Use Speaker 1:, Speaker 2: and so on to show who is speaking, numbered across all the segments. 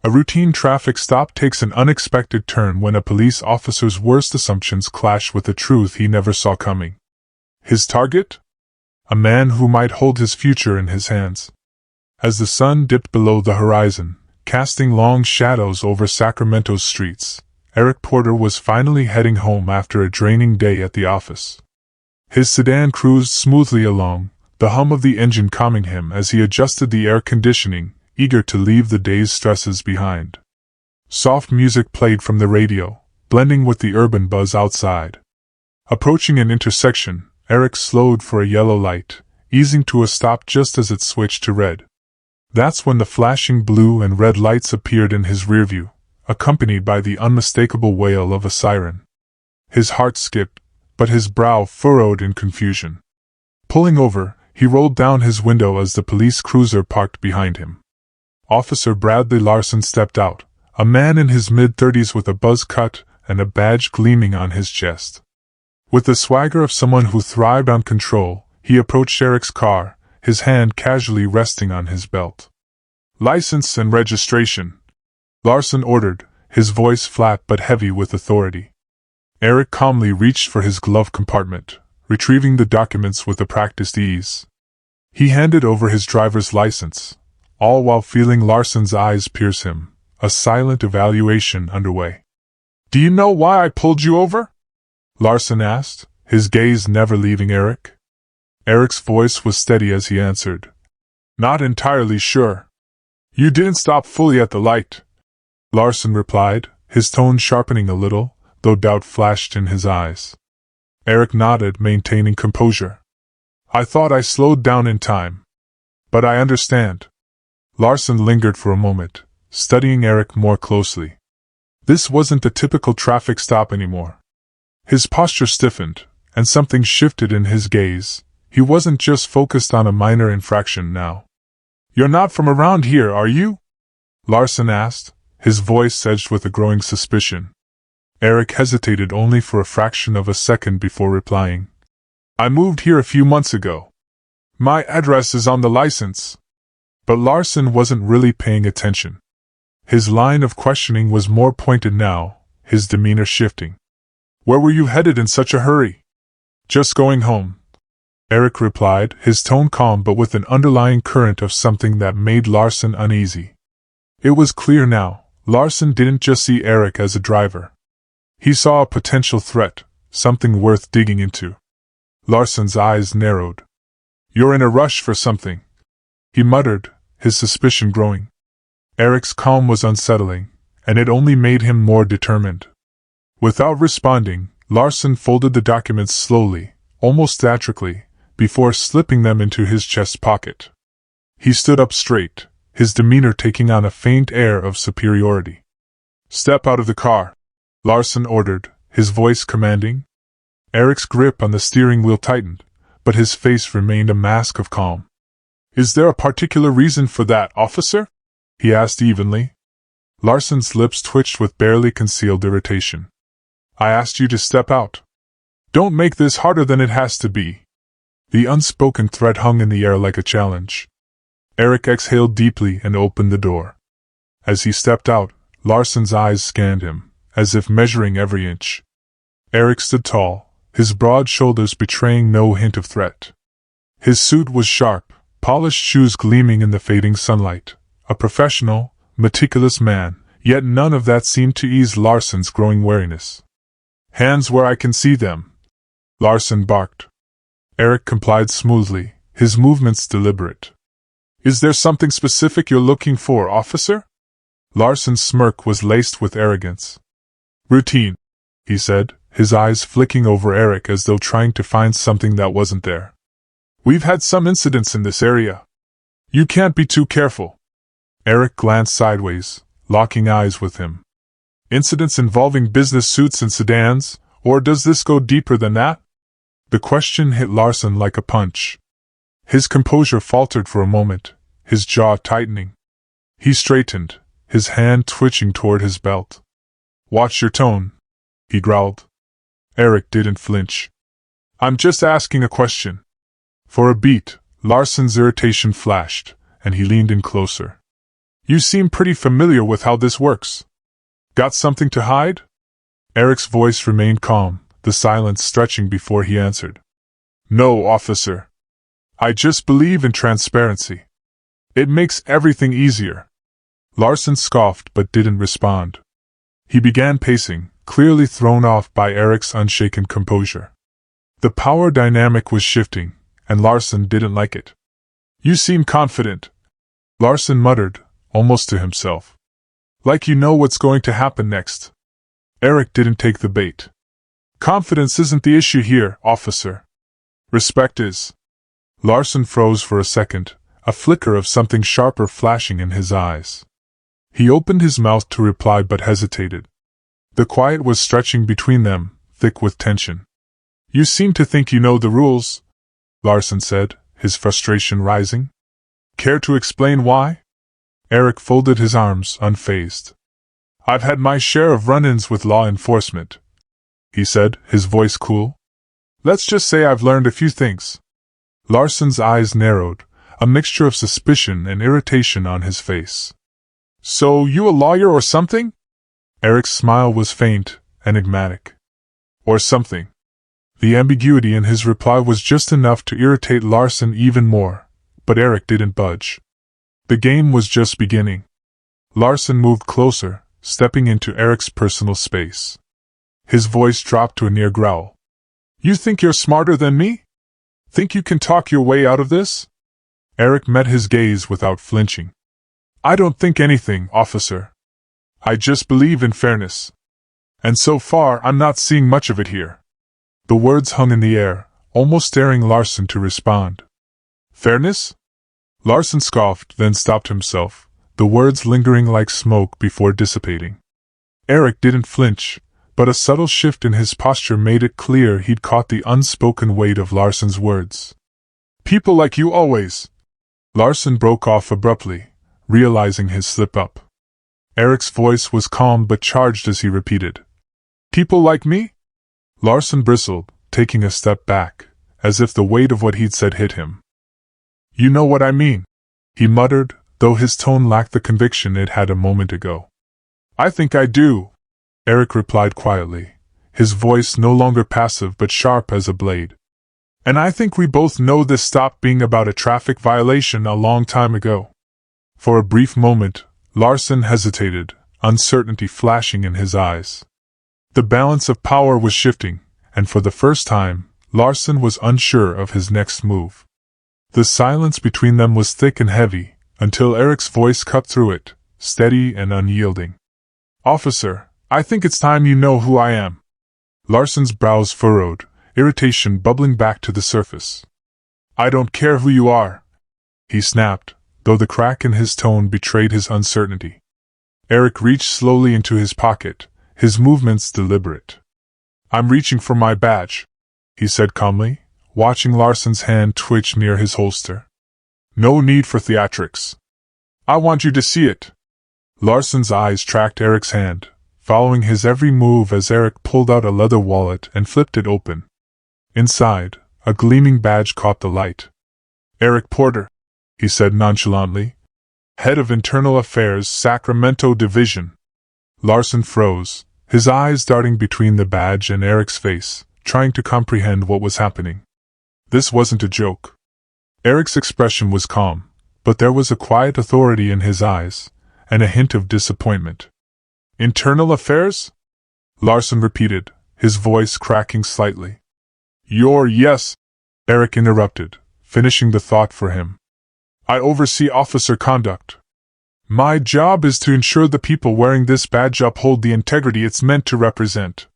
Speaker 1: A routine traffic stop takes an unexpected turn when a police officer's worst assumptions clash with a truth he never saw coming. His target? A man who might hold his future in his hands. As the sun dipped below the horizon, casting long shadows over Sacramento's streets, Eric Porter was finally heading home after a draining day at the office. His sedan cruised smoothly along, the hum of the engine calming him as he adjusted the air conditioning, eager to leave the day's stresses behind. Soft music played from the radio, blending with the urban buzz outside. Approaching an intersection, Eric slowed for a yellow light, easing to a stop just as it switched to red. That's when the flashing blue and red lights appeared in his rearview, accompanied by the unmistakable wail of a siren. His heart skipped, but his brow furrowed in confusion. Pulling over, he rolled down his window as the police cruiser parked behind him. Officer Bradley Larson stepped out, a man in his mid-30s with a buzz cut and a badge gleaming on his chest. With the swagger of someone who thrived on control, he approached Eric's car, his hand casually resting on his belt. "License and registration," Larson ordered, his voice flat but heavy with authority. Eric calmly reached for his glove compartment, retrieving the documents with a practiced ease. He handed over his driver's license, all while feeling Larson's eyes pierce him, a silent evaluation underway. "Do you know why I pulled you over?" Larson asked, his gaze never leaving Eric. Eric's voice was steady as he answered, "Not entirely sure." "You didn't stop fully at the light," Larson replied, his tone sharpening a little, though doubt flashed in his eyes. Eric nodded, maintaining composure. "I thought I slowed down in time. But I understand." Larson lingered for a moment, studying Eric more closely. This wasn't the typical traffic stop anymore. His posture stiffened, and something shifted in his gaze. He wasn't just focused on a minor infraction now. "You're not from around here, are you?" Larson asked, his voice edged with a growing suspicion. Eric hesitated only for a fraction of a second before replying. "I moved here a few months ago. My address is on the license." But Larson wasn't really paying attention. His line of questioning was more pointed now, his demeanor shifting. "Where were you headed in such a hurry?" "Just going home," Eric replied, his tone calm but with an underlying current of something that made Larson uneasy. It was clear now, Larson didn't just see Eric as a driver. He saw a potential threat, something worth digging into. Larson's eyes narrowed. "You're in a rush for something," he muttered, his suspicion growing. Eric's calm was unsettling, and it only made him more determined. Without responding, Larson folded the documents slowly, almost theatrically, before slipping them into his chest pocket. He stood up straight, his demeanor taking on a faint air of superiority. "Step out of the car," Larson ordered, his voice commanding. Eric's grip on the steering wheel tightened, but his face remained a mask of calm. "Is there a particular reason for that, officer?" he asked evenly. Larson's lips twitched with barely concealed irritation. "I asked you to step out. Don't make this harder than it has to be." The unspoken threat hung in the air like a challenge. Eric exhaled deeply and opened the door. As he stepped out, Larson's eyes scanned him, as if measuring every inch. Eric stood tall, his broad shoulders betraying no hint of threat. His suit was sharp, polished shoes gleaming in the fading sunlight. A professional, meticulous man, yet none of that seemed to ease Larson's growing wariness. "Hands where I can see them," Larson barked. Eric complied smoothly, his movements deliberate. "Is there something specific you're looking for, officer?" Larson's smirk was laced with arrogance. "Routine," he said, his eyes flicking over Eric as though trying to find something that wasn't there. "We've had some incidents in this area. You can't be too careful." Eric glanced sideways, locking eyes with him. "Incidents involving business suits and sedans, or does this go deeper than that?" The question hit Larson like a punch. His composure faltered for a moment, his jaw tightening. He straightened, his hand twitching toward his belt. "Watch your tone," he growled. Eric didn't flinch. "I'm just asking a question." For a beat, Larson's irritation flashed, and he leaned in closer. You seem pretty familiar with how this works. Got something to hide? Eric's voice remained calm, the silence stretching before he answered. No, officer. I just believe in transparency. It makes everything easier. Larson scoffed but didn't respond. He began pacing, clearly thrown off by Eric's unshaken composure. The power dynamic was shifting, and Larson didn't like it. You seem confident, Larson muttered, almost to himself. Like you know what's going to happen next. Eric didn't take the bait. Confidence isn't the issue here, officer. Respect is. Larson froze for a second, a flicker of something sharper flashing in his eyes. He opened his mouth to reply but hesitated. The quiet was stretching between them, thick with tension. You seem to think you know the rules, Larson said, his frustration rising. Care to explain why? Eric folded his arms, unfazed. I've had my share of run-ins with law enforcement, he said, his voice cool. Let's just say I've learned a few things. Larson's eyes narrowed, a mixture of suspicion and irritation on his face. So you a lawyer or something? Eric's smile was faint, enigmatic. Or something. The ambiguity in his reply was just enough to irritate Larson even more, but Eric didn't budge. The game was just beginning. Larson moved closer, stepping into Eric's personal space. His voice dropped to a near growl. You think you're smarter than me? Think you can talk your way out of this? Eric met his gaze without flinching. I don't think anything, officer. I just believe in fairness. And so far I'm not seeing much of it here. The words hung in the air, almost staring Larson to respond. Fairness? Larson scoffed, then stopped himself, the words lingering like smoke before dissipating. Eric didn't flinch, but a subtle shift in his posture made it clear he'd caught the unspoken weight of Larson's words. People like you always. Larson broke off abruptly, realizing his slip-up. Eric's voice was calm but charged as he repeated. People like me? Larson bristled, taking a step back, as if the weight of what he'd said hit him. You know what I mean, he muttered, though his tone lacked the conviction it had a moment ago. I think I do, Eric replied quietly, his voice no longer passive but sharp as a blade. And I think we both know this stopped being about a traffic violation a long time ago. For a brief moment, Larson hesitated, uncertainty flashing in his eyes. The balance of power was shifting, and for the first time, Larson was unsure of his next move. The silence between them was thick and heavy, until Eric's voice cut through it, steady and unyielding. Officer, I think it's time you know who I am. Larson's brows furrowed, irritation bubbling back to the surface. I don't care who you are, he snapped, though the crack in his tone betrayed his uncertainty. Eric reached slowly into his pocket, his movements deliberate. I'm reaching for my badge, he said calmly, watching Larson's hand twitch near his holster. No need for theatrics. I want you to see it. Larson's eyes tracked Eric's hand, following his every move as Eric pulled out a leather wallet and flipped it open. Inside, a gleaming badge caught the light. Eric Porter, he said nonchalantly. Head of Internal Affairs, Sacramento Division. Larson froze, his eyes darting between the badge and Eric's face, trying to comprehend what was happening. This wasn't a joke. Eric's expression was calm, but there was a quiet authority in his eyes, and a hint of disappointment. Internal Affairs? Larson repeated, his voice cracking slightly. Yes, Eric interrupted, finishing the thought for him. I oversee officer conduct. My job is to ensure the people wearing this badge uphold the integrity it's meant to represent.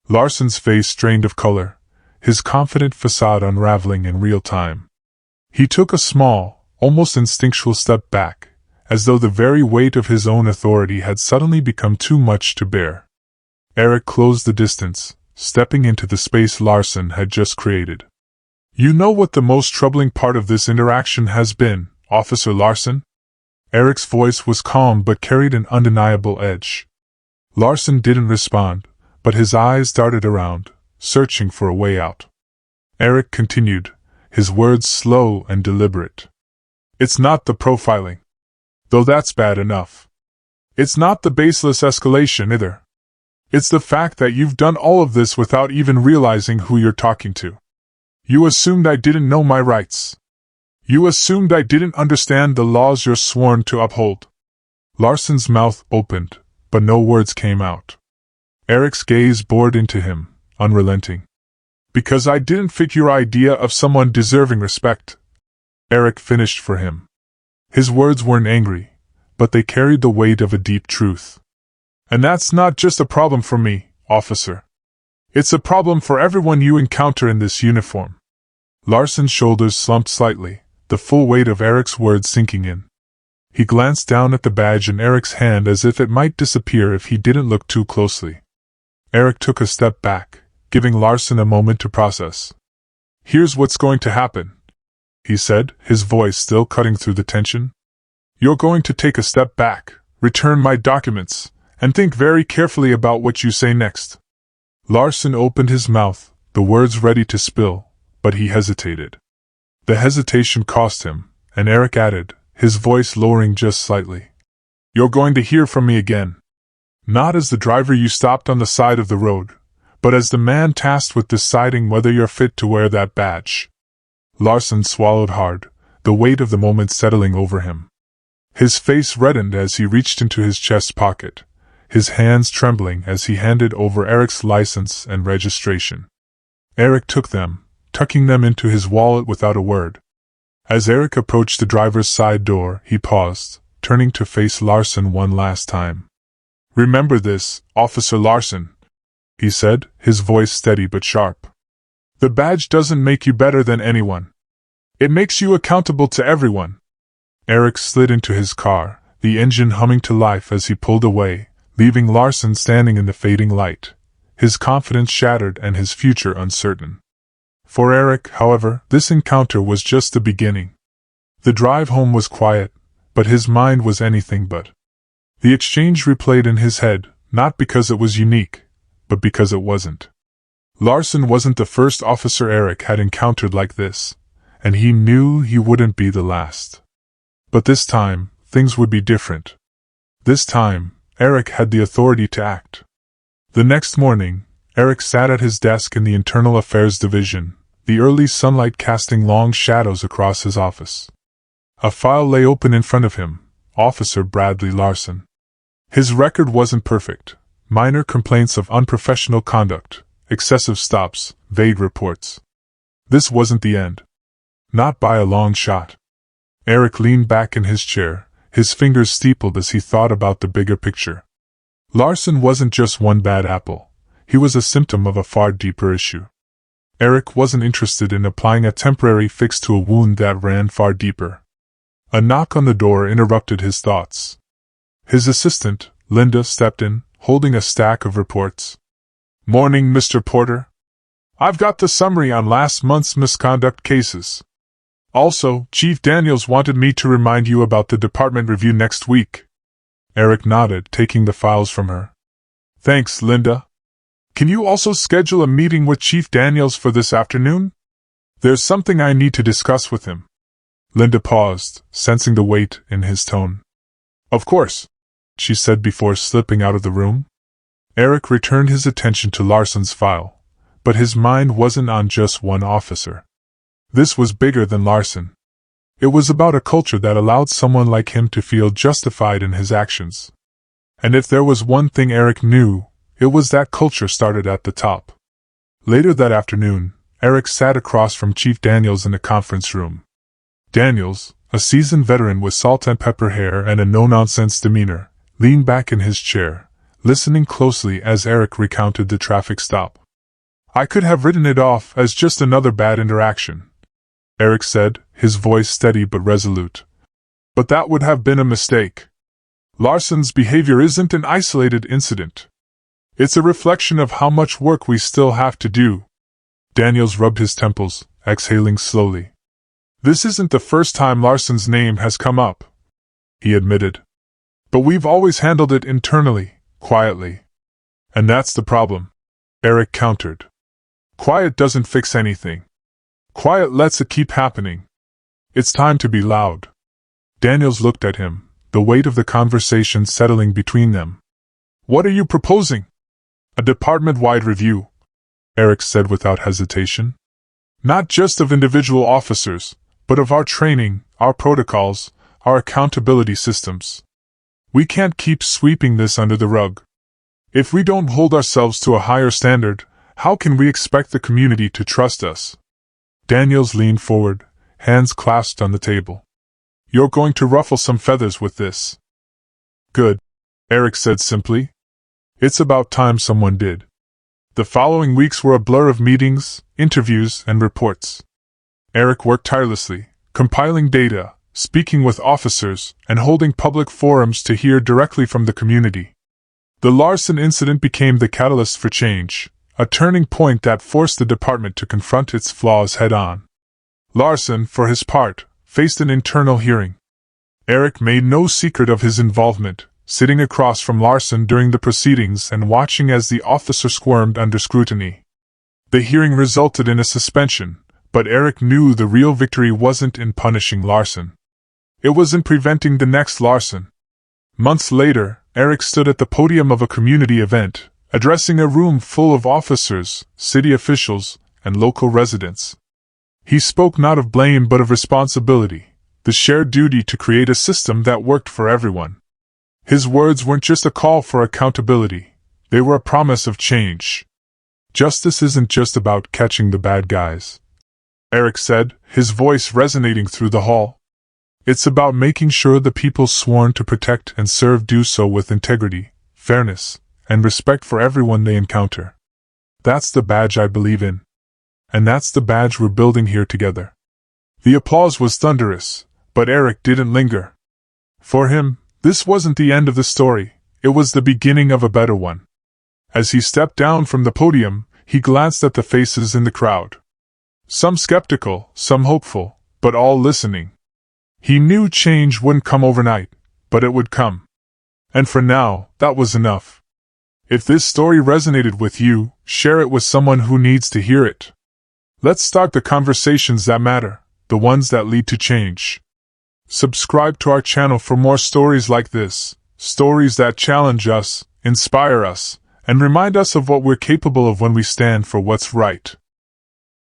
Speaker 1: Larson's face strained of color, his confident facade unraveling in real time. He took a small, almost instinctual step back, as though the very weight of his own authority had suddenly become too much to bear. Eric closed the distance, stepping into the space Larson had just created. You know what the most troubling part of this interaction has been, Officer Larson? Eric's voice was calm but carried an undeniable edge. Larson didn't respond, but his eyes darted around, searching for a way out. Eric continued, his words slow and deliberate. It's not the profiling. Though that's bad enough. It's not the baseless escalation either. It's the fact that you've done all of this without even realizing who you're talking to. You assumed I didn't know my rights. You assumed I didn't understand the laws you're sworn to uphold. Larson's mouth opened, but no words came out. Eric's gaze bored into him, unrelenting. Because I didn't fit your idea of someone deserving respect. Eric finished for him. His words weren't angry, but they carried the weight of a deep truth. And that's not just a problem for me, officer. It's a problem for everyone you encounter in this uniform. Larson's shoulders slumped slightly, the full weight of Eric's words sinking in. He glanced down at the badge in Eric's hand as if it might disappear if he didn't look too closely. Eric took a step back, giving Larson a moment to process. Here's what's going to happen, he said, his voice still cutting through the tension. You're going to take a step back, return my documents, and think very carefully about what you say next. Larson opened his mouth, the words ready to spill, but he hesitated. The hesitation cost him, and Eric added, his voice lowering just slightly. You're going to hear from me again. Not as the driver you stopped on the side of the road, but as the man tasked with deciding whether you're fit to wear that badge. Larson swallowed hard, the weight of the moment settling over him. His face reddened as he reached into his chest pocket, his hands trembling as he handed over Eric's license and registration. Eric took them, tucking them into his wallet without a word. As Eric approached the driver's side door, he paused, turning to face Larson one last time. Remember this, Officer Larson, he said, his voice steady but sharp. The badge doesn't make you better than anyone. It makes you accountable to everyone. Eric slid into his car, the engine humming to life as he pulled away, leaving Larson standing in the fading light, his confidence shattered and his future uncertain. For Eric, however, this encounter was just the beginning. The drive home was quiet, but his mind was anything but. The exchange replayed in his head, not because it was unique, but because it wasn't. Larson wasn't the first officer Eric had encountered like this, and he knew he wouldn't be the last. But this time, things would be different. This time, Eric had the authority to act. The next morning, Eric sat at his desk in the Internal Affairs Division, the early sunlight casting long shadows across his office. A file lay open in front of him, Officer Bradley Larson. His record wasn't perfect. Minor complaints of unprofessional conduct, excessive stops, vague reports. This wasn't the end. Not by a long shot. Eric leaned back in his chair, his fingers steepled as he thought about the bigger picture. Larson wasn't just one bad apple. He was a symptom of a far deeper issue. Eric wasn't interested in applying a temporary fix to a wound that ran far deeper. A knock on the door interrupted his thoughts. His assistant, Linda, stepped in, holding a stack of reports. Morning, Mr. Porter. I've got the summary on last month's misconduct cases. Also, Chief Daniels wanted me to remind you about the department review next week. Eric nodded, taking the files from her. Thanks, Linda. Can you also schedule a meeting with Chief Daniels for this afternoon? There's something I need to discuss with him. Linda paused, sensing the weight in his tone. Of course, she said before slipping out of the room. Eric returned his attention to Larson's file, but his mind wasn't on just one officer. This was bigger than Larson. It was about a culture that allowed someone like him to feel justified in his actions. And if there was one thing Eric knew, it was that culture started at the top. Later that afternoon, Eric sat across from Chief Daniels in a conference room. Daniels, a seasoned veteran with salt and pepper hair and a no-nonsense demeanor, leaned back in his chair, listening closely as Eric recounted the traffic stop. I could have written it off as just another bad interaction, Eric said, his voice steady but resolute. But that would have been a mistake. Larson's behavior isn't an isolated incident. It's a reflection of how much work we still have to do. Daniels rubbed his temples, exhaling slowly. This isn't the first time Larson's name has come up, he admitted. But we've always handled it internally, quietly. And that's the problem, Eric countered. Quiet doesn't fix anything. Quiet lets it keep happening. It's time to be loud. Daniels looked at him, the weight of the conversation settling between them. "What are you proposing?" "A department-wide review," Eric said without hesitation. "Not just of individual officers, but of our training, our protocols, our accountability systems. We can't keep sweeping this under the rug. If we don't hold ourselves to a higher standard, how can we expect the community to trust us?" Daniels leaned forward, hands clasped on the table. "You're going to ruffle some feathers with this." "Good," Eric said simply. "It's about time someone did." The following weeks were a blur of meetings, interviews, and reports. Eric worked tirelessly, compiling data, speaking with officers, and holding public forums to hear directly from the community. The Larson incident became the catalyst for change, a turning point that forced the department to confront its flaws head-on. Larson, for his part, faced an internal hearing. Eric made no secret of his involvement, sitting across from Larson during the proceedings and watching as the officer squirmed under scrutiny. The hearing resulted in a suspension, but Eric knew the real victory wasn't in punishing Larson. It was in preventing the next Larson. Months later, Eric stood at the podium of a community event, addressing a room full of officers, city officials, and local residents. He spoke not of blame but of responsibility, the shared duty to create a system that worked for everyone. His words weren't just a call for accountability, they were a promise of change. "Justice isn't just about catching the bad guys," Eric said, his voice resonating through the hall. "It's about making sure the people sworn to protect and serve do so with integrity, fairness, and respect for everyone they encounter. That's the badge I believe in. And that's the badge we're building here together." The applause was thunderous, but Eric didn't linger. For him, this wasn't the end of the story, it was the beginning of a better one. As he stepped down from the podium, he glanced at the faces in the crowd. Some skeptical, some hopeful, but all listening. He knew change wouldn't come overnight, but it would come. And for now, that was enough. If this story resonated with you, share it with someone who needs to hear it. Let's start the conversations that matter, the ones that lead to change. Subscribe to our channel for more stories like this, stories that challenge us, inspire us, and remind us of what we're capable of when we stand for what's right.